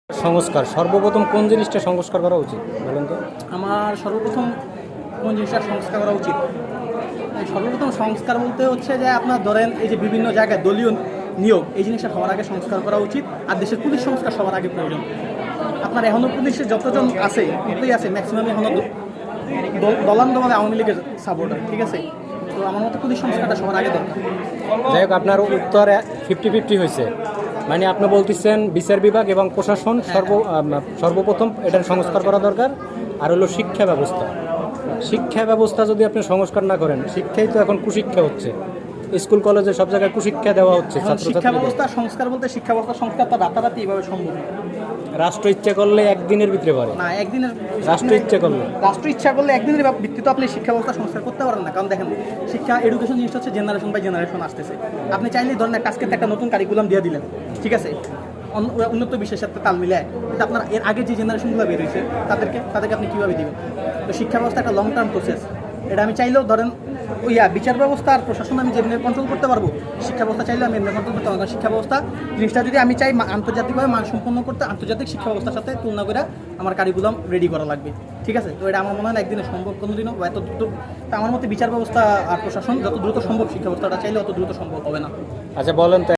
সংস্কার সর্বপ্রথম কোন জিনিসটা সংস্কার করা উচিত বলেন তো? আমার সর্বপ্রথম কোন জিনিসটা সংস্কার করা উচিত? এই সর্বপ্রথম সংস্কার বলতে হচ্ছে যে আপনার ধরেন এই যে বিভিন্ন জায়গায় দলীয় নিয়োগ, এই জিনিসটা সবার আগে সংস্কার করা উচিত। আর দেশের পুলিশ সংস্কার সবার আগে প্রয়োজন। আপনার এখনও পুলিশে যতজন আছে মতোই আছে, ম্যাক্সিমামই এখনও দলান্ধভাবে আওয়ামী লীগের সাপোর্টার, ঠিক আছে? তো আমার মতো পুলিশ সংস্কারটা সবার আগে দরকার। যাই হোক, আপনার উত্তর 50-50 হয়েছে। মানে আপনি বলতেছেন বিচার বিভাগ এবং প্রশাসন সর্বপ্রথম এটার সংস্কার করা দরকার। আর হলো শিক্ষা ব্যবস্থা। শিক্ষা ব্যবস্থা যদি আপনি সংস্কার না করেন, শিক্ষাই তো এখন কুশিক্ষা হচ্ছে। স্কুল কলেজে সব জায়গায় কুশিক্ষা দেওয়া হচ্ছে শিক্ষা ছাত্রছাত্রীদের। ব্যবস্থা সংস্কার বলতে শিক্ষা ব্যবস্থা সংস্কার তো রাতারাতি এভাবে সম্ভব না। রাষ্ট্র ইচ্ছা করলে একদিনের ভিতরে পারে না, একদিনের রাষ্ট্র ইচ্ছা করলে। রাষ্ট্র ইচ্ছা করলে একদিনের ভিত্তিতে আপনি শিক্ষা ব্যবস্থা সংস্কার করতে পারেন না। কারণ দেখেন, শিক্ষা এডুকেশন জিনিসটা হচ্ছে জেনারেশন বাই জেনারেশন আসতেছে। আপনি চাইলেই ধরেন আজকে একটা নতুন কারিকুলাম দিয়ে দিলেন, ঠিক আছে, উন্নত বিশ্বের সাথে তাল মিলায়, কিন্তু আপনার এর আগে যে জেনারেশনগুলো বের হয়েছে তাদেরকে আপনি কীভাবে দিবেন? তো শিক্ষা ব্যবস্থা একটা লং টার্ম প্রসেস। এটা আমি চাইলেও ধরেন বিচার ব্যবস্থা আর প্রশাসন আমি যেমনি কন্ট্রোল করতে পারবো, শিক্ষা ব্যবস্থা চাইলে আমি এমনি কন্ট্রোল করতে পারবো। কারণ শিক্ষা ব্যবস্থা জিনিসটা যদি আমি চাই আন্তর্জাতিকভাবে মানসম্পন্ন করতে, আন্তর্জাতিক শিক্ষা ব্যবস্থার সাথে তুলনা করে আমার কারিকুলাম রেডি করা লাগবে, ঠিক আছে? তো এটা আমার মনে হয় না একদিনে সম্ভব, কোনোদিনও বা এত দ্রুত। তা আমার মতে বিচার ব্যবস্থা আর প্রশাসন যত দ্রুত সম্ভব শিক্ষা ব্যবস্থাটা চাইলে অত দ্রুত সম্ভব হবে না। আচ্ছা বলেন তো।